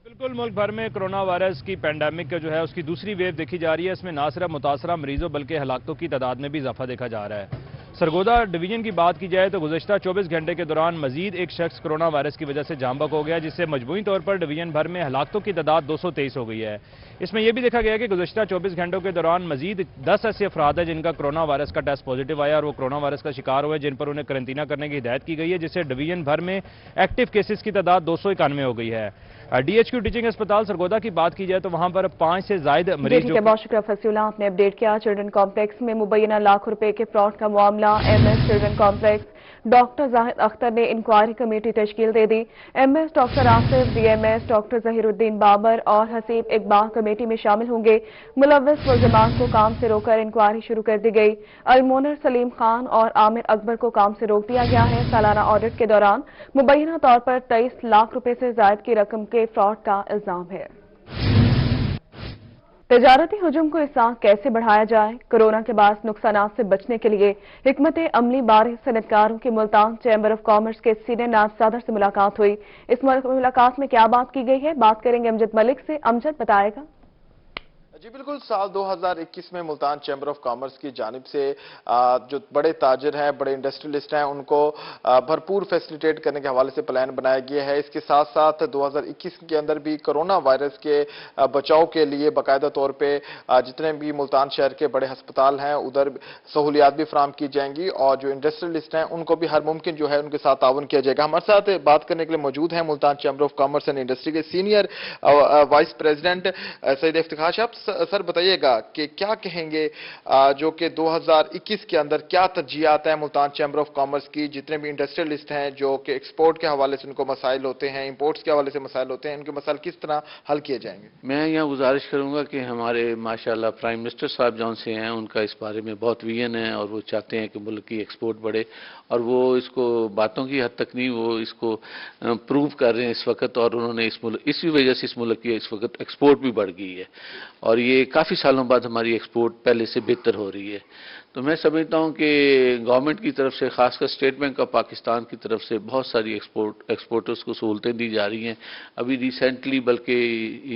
بالکل, ملک بھر میں کرونا وائرس کی پینڈیمک کا جو ہے اس کی دوسری ویو دیکھی جا رہی ہے. اس میں نہ صرف متاثرہ مریضوں بلکہ ہلاکتوں کی تعداد میں بھی اضافہ دیکھا جا رہا ہے. سرگودا ڈویژن کی بات کی جائے تو گزشتہ 24 گھنٹے کے دوران مزید 1 شخص کرونا وائرس کی وجہ سے جاں بحق ہو گیا, جس سے مجموعی طور پر ڈویژن بھر میں ہلاکتوں کی تعداد 223 ہو گئی ہے. اس میں یہ بھی دیکھا گیا کہ گزشتہ 24 گھنٹوں کے دوران مزید 10 ایسے افراد ہیں جن کا کرونا وائرس کا ٹیسٹ پازیٹیو آیا اور وہ کرونا وائرس کا شکار ہوئے, جن پر انہیں قرنطینہ کرنے کی ہدایت کی گئی ہے, جس سے ڈویژن بھر میں ایکٹیو کیسز کی تعداد 291 ہو گئی ہے. ڈی ایچ کیو ٹیچنگ اسپتال سرگودا کی بات کی جائے تو وہاں پر 5 سے زائد مریض. بہت شکریہ فصیح اللہ, آپ نے اپڈیٹ کیا. چلڈرن کمپلیکس میں مبینہ لاکھوں روپے کے فراڈ کا معاملہ. M S children complex doctor Zahid Akhtar نے انکوائری کمیٹی تشکیل دے دی. M S doctor Asif, D M S doctor Zaheer Uddin Babar اور حسیب اقبال کمیٹی میں شامل ہوں گے. ملوث ملزمان کو کام سے روک کر انکوائری شروع کر دی گئی. المونر سلیم خان اور عامر اکبر کو کام سے روک دیا گیا ہے. سالانہ آڈٹ کے دوران مبینہ طور پر 23 لاکھ روپے سے زائد کی رقم کے فراڈ کا الزام ہے. तजारती हुजूम को इस साल कैसे बढ़ाया जाए, कोरोना के बाद नुकसानात से बचने के लिए हिकमत अमली बारे सनतकारों की मुल्तान चैम्बर ऑफ कॉमर्स के सीनियर नायब सदर से मुलाकात हुई। इस मुलाकात में क्या बात की गई है, बात करेंगे अमजद मलिक से। अमजद बताएगा। जी बिल्कुल, साल 2021 में मुल्तान चैम्बर ऑफ कॉमर्स की जानिब से जो बड़े ताजिर हैं, बड़े इंडस्ट्रियलिस्ट हैं, उनको भरपूर फैसिलिटेट करने के हवाले से प्लान बनाया गया है। इसके साथ साथ 2021 के अंदर भी कोरोना वायरस के बचाव के लिए बाकायदा तौर पे जितने भी मुल्तान शहर के बड़े हस्पताल हैं उधर सहूलियात भी फराम की जाएंगी और जो इंडस्ट्रियलिस्ट हैं उनको भी हर मुमकिन जो है उनके साथ ताउन किया जाएगा। हमारे साथ बात करने के लिए मौजूद हैं Multan chamber of commerce and industry के senior vice president Saeed Iftikhar साहब। सर बताइएगा कि क्या कहेंगे जो कि 2021 के अंदर क्या तरजीहात हैं मुल्तान चैम्बर ऑफ कॉमर्स की, जितने भी इंडस्ट्रियलिस्ट हैं जो कि एक्सपोर्ट के हवाले से उनको मसाइल होते हैं, इंपोर्ट्स के हवाले से मसाइल होते हैं, उनके मसाइल किस तरह हल किए जाएंगे? मैं यहाँ गुजारिश करूंगा कि हमारे माशाल्लाह प्राइम मिनिस्टर साहब जौन से हैं उनका इस बारे में बहुत विजन है और वो चाहते हैं कि मुल्क की एक्सपोर्ट बढ़े और वो इसको बातों की हद तक नहीं, वो इसको प्रूव कर रहे हैं इस वक्त और उन्होंने इसी वजह से इस मुल्क की इस वक्त एक्सपोर्ट भी बढ़ गई है और ये काफ़ी सालों बाद हमारी एक्सपोर्ट पहले से बेहतर हो रही है। तो मैं समझता हूँ कि गवर्नमेंट की तरफ से, खासकर स्टेट बैंक ऑफ पाकिस्तान की तरफ से बहुत सारी एक्सपोर्टर्स को सहूलतें दी जा रही हैं। अभी रिसेंटली बल्कि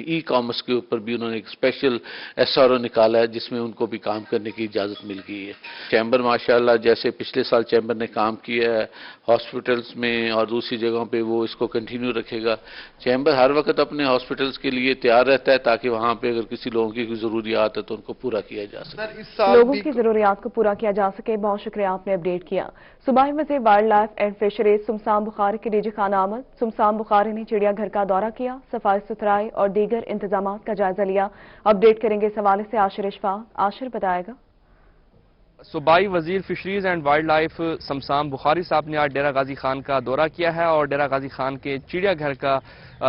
ई कॉमर्स के ऊपर भी उन्होंने एक स्पेशल SRO निकाला है जिसमें उनको भी काम करने की इजाज़त मिल गई है। चैम्बर माशाल्लाह जैसे पिछले साल चैम्बर ने काम किया है हॉस्पिटल्स में और दूसरी जगहों पे, वो इसको कंटिन्यू रखेगा। चैम्बर हर वक्त अपने हॉस्पिटल्स के लिए तैयार रहता है ताकि वहाँ पे अगर किसी लोगों की ज़रूरियात है तो उनको पूरा किया जा सके। लोगों की जरूरियात को पूरा किया जा सके। बहुत शुक्रिया, आपने अपडेट किया। सूबाई वज़ीर wildlife and fisheries Samsam Bukhari के डीजी खान आमद सुमसान बुखारी ने चिड़ियाघर का दौरा किया, सफाई सुथराई और दीगर इंतजाम का जायजा लिया। अपडेट करेंगे इस हवाले से आशिर इशफाक। आशिर बताएगा। सूबाई वजीर फिशरीज एंड वाइल्ड लाइफ शमशान बुखारी साहब ने आज डेरा गाजी खान का दौरा किया है और डेरा गाजी खान के चिड़ियाघर का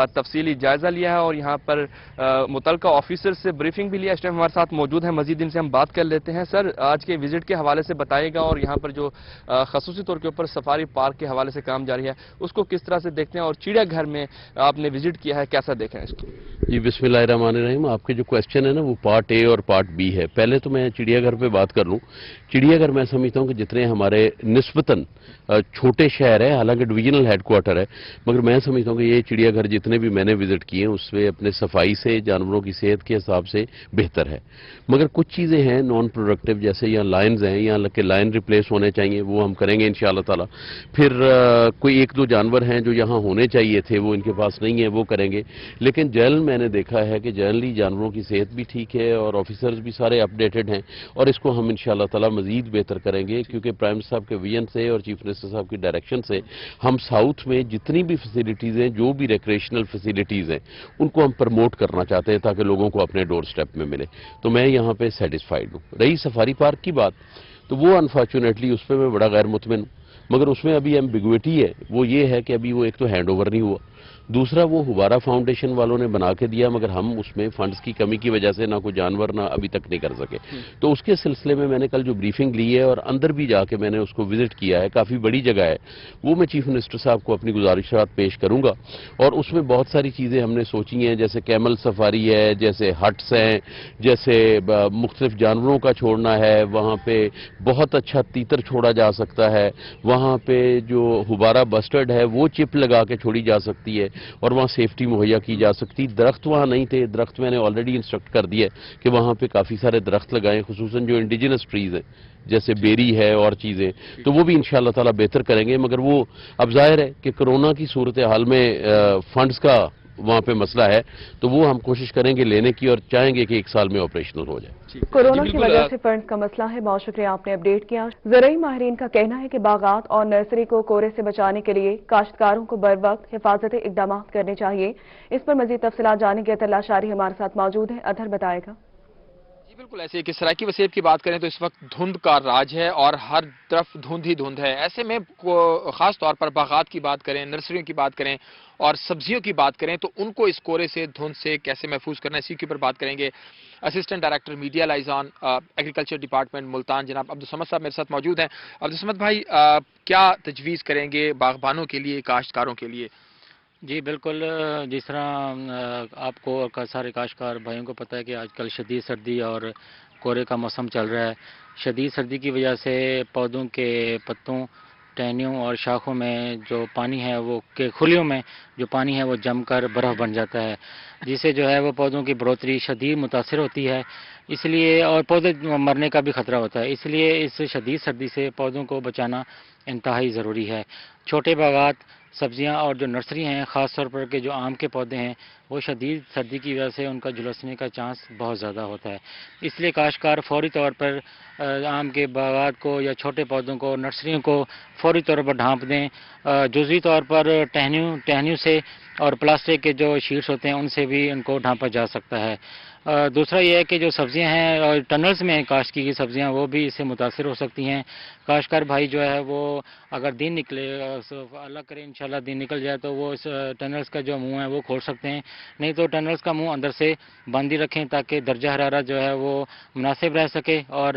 तफसीली जायजा लिया है और यहाँ पर मुतलका ऑफिसर से ब्रीफिंग भी लिया। इस टाइम हमारे साथ मौजूद हैं, मजीद इनसे हम बात कर लेते हैं। सर, आज के विजिट के हवाले से बताइएगा और यहाँ पर जो खसूसी तौर के ऊपर सफारी पार्क के हवाले से काम जारी है उसको किस तरह से देखते हैं और चिड़ियाघर में आपने विजिट किया है, कैसा देखें इसको? जी बिस्मिल्लाहिर्रहमानिर्रहीम। आपके जो क्वेश्चन है ना वो पार्ट ए और पार्ट बी है। पहले तो मैं चिड़ियाघर पे बात कर लूँ। चिड़ियाघर मैं समझता हूँ कि जितने हमारे निस्बतन छोटे शहर है, हालांकि डिवीजनल हेडक्वार्टर है, मगर मैं समझता हूँ कि ये चिड़ियाघर जितने भी मैंने विजिट किए हैं उसमें अपने सफाई से, जानवरों की सेहत के हिसाब से बेहतर है। मगर कुछ चीज़ें हैं नॉन प्रोडक्टिव, जैसे यहाँ लायंस हैं, यहाँ के लायन रिप्लेस होने चाहिए, वो हम करेंगे इंशाअल्लाह ताला। फिर कोई एक दो जानवर हैं जो यहाँ होने चाहिए थे वो इनके पास नहीं है, वो करेंगे। लेकिन जनरल मैंने देखा है कि जनरली जानवरों की सेहत भी ठीक है और ऑफिसर्स भी सारे अपडेटेड हैं और इसको हम इंशाअल्लाह ताला मजीद बेहतर करेंगे क्योंकि प्राइम मिनिस्टर साहब के विजन से और चीफ मिनिस्टर साहब की डायरेक्शन से हम साउथ में जितनी भी फैसिलिटीज़ हैं, जो भी रिक्रिएशनल फैसिलिटीज़ हैं, उनको हम प्रमोट करना चाहते हैं ताकि लोगों को अपने डोर स्टेप में मिले। तो मैं यहाँ पे सेटिस्फाइड हूँ। रही सफारी पार्क की बात, तो वो अनफॉर्चुनेटली उस पर मैं बड़ा गैर मुतमिन हूँ, मगर उसमें अभी एम्बिग्विटी है। वो ये है कि अभी वो एक तो हैंड ओवर नहीं हुआ, दूसरा वो हुबारा फाउंडेशन वालों ने बना के दिया मगर हम उसमें फंड्स की कमी की वजह से ना कोई जानवर ना अभी तक नहीं कर सके। तो उसके सिलसिले में मैंने कल जो ब्रीफिंग ली है और अंदर भी जाके मैंने उसको विजिट किया है, काफ़ी बड़ी जगह है, वो मैं चीफ मिनिस्टर साहब को अपनी गुजारिशात पेश करूंगा और उसमें बहुत सारी चीज़ें हमने सोची हैं, जैसे कैमल सफारी है, जैसे हट्स हैं, जैसे मुख्तलिफ जानवरों का छोड़ना है, वहाँ पे बहुत अच्छा तीतर छोड़ा जा सकता है, वहाँ पे जो हुबारा बस्टर्ड है वो चिप लगा के छोड़ी जा सकती है और वहाँ सेफ्टी मुहैया की जा सकती। दरख्त वहाँ नहीं थे, दरख्त मैंने ऑलरेडी इंस्ट्रक्ट कर दिया कि वहाँ पे काफ़ी सारे दरख्त लगाएं, खुसूसन जो इंडिजिनस ट्रीज हैं जैसे बेरी है और चीज़ें, तो वो भी इंशाअल्लाह ताला बेहतर करेंगे। मगर वो अब जाहिर है कि कोरोना की सूरत हाल में फंड्स का वहाँ पे मसला है, तो वो हम कोशिश करेंगे लेने की और चाहेंगे कि 1 साल में ऑपरेशनल हो जाए। कोरोना की वजह से फंड का मसला है। बहुत शुक्रिया, आपने अपडेट किया। ज़राई माहिरीन का कहना है कि बागात और नर्सरी को कोरे से बचाने के लिए काश्तकारों को बर वक्त हिफाजती इकदाम करने चाहिए। इस पर मजीद तफसीलात जानेंगे। अतल्ला शारी हमारे साथ मौजूद है, अधर बताएगा। बिल्कुल ऐसे कि सराइकी वसीयत की बात करें तो इस वक्त धुंध का राज है और हर तरफ धुंध ही धुंध है। ऐसे में खास तौर पर बागात की बात करें, नर्सरियों की बात करें और सब्जियों की बात करें तो उनको इस कोरे से, धुंध से कैसे महफूज करना है, इसी के ऊपर बात करेंगे। Assistant director media liaison agriculture department Multan जनाब अब्दुल समद साहब मेरे साथ मौजूद हैं। अब्दुल समद भाई, क्या तजवीज़ करेंगे बागबानों के लिए, काश्तकारों के लिए? جی بالکل، جس طرح آپ کو اور سارے کاشتکار بھائیوں کو پتہ ہے کہ آج کل شدید سردی اور کورے کا موسم چل رہا ہے۔ شدید سردی کی وجہ سے پودوں کے پتوں، ٹہنیوں اور شاخوں میں جو پانی ہے وہ کھلیوں میں جو پانی ہے وہ جم کر برف بن جاتا ہے، جس سے جو ہے وہ پودوں کی بڑھوتری شدید متاثر ہوتی ہے، اس لیے اور پودے مرنے کا بھی خطرہ ہوتا ہے۔ اس لیے اس شدید سردی سے پودوں کو بچانا انتہائی ضروری ہے۔ چھوٹے باغات، سبزیاں اور جو نرسری ہیں، خاص طور پر کہ جو آم کے پودے ہیں، وہ شدید سردی کی وجہ سے ان کا جھلسنے کا چانس بہت زیادہ ہوتا ہے۔ اس لیے کاشتکار فوری طور پر آم کے باغات کو یا چھوٹے پودوں کو، نرسریوں کو فوری طور پر ڈھانپ دیں۔ جزوی طور پر ٹہنیوں سے اور پلاسٹک کے جو شیٹس ہوتے ہیں ان سے بھی ان کو ڈھانپا جا سکتا ہے۔ دوسرا یہ ہے کہ جو سبزیاں ہیں اور ٹنلز میں کاشت کی گئی سبزیاں وہ بھی اس سے متاثر ہو سکتی ہیں۔ کاشتکار بھائی جو ہے وہ اگر دن نکلے، اللہ کرے انشاءاللہ دن نکل جائے تو وہ اس ٹنلز کا جو منہ ہے وہ کھول سکتے ہیں، نہیں تو ٹنلز کا منہ اندر سے بند ہی رکھیں تاکہ درجہ حرارت جو ہے وہ مناسب رہ سکے اور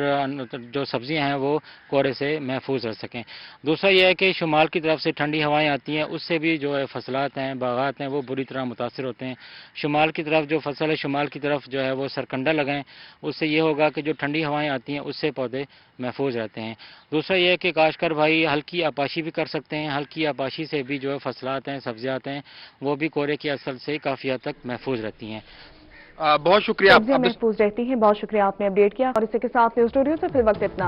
جو سبزیاں ہیں وہ کورے سے محفوظ رہ سکیں۔ دوسرا یہ ہے کہ شمال کی طرف سے ٹھنڈی ہوائیں آتی ہیں، اس سے بھی جو ہے فصلات ہیں، باغات ہیں، وہ بری طرح متاثر ہوتے ہیں۔ شمال کی طرف جو فصل ہے، شمال کی طرف جو ہے وہ سرکنڈا لگائیں، اس سے یہ ہوگا کہ جو ٹھنڈی ہوائیں آتی ہیں اس سے پودے محفوظ رہتے ہیں۔ دوسرا یہ ہے کہ کاشتکار بھائی ہلکی آپاشی بھی کر سکتے ہیں، ہلکی آپاشی سے بھی جو ہے فصلات ہیں، سبزیات ہیں، وہ بھی کورے کے اثر سے کافی حد تک محفوظ رہتی ہیں۔ بہت شکریہ۔ محفوظ رہتی ہیں، بہت شکریہ آپ نے اپڈیٹ کیا، اور اسی کے ساتھ نیوز اسٹوڈیو سے فی الوقت اتنا ہے۔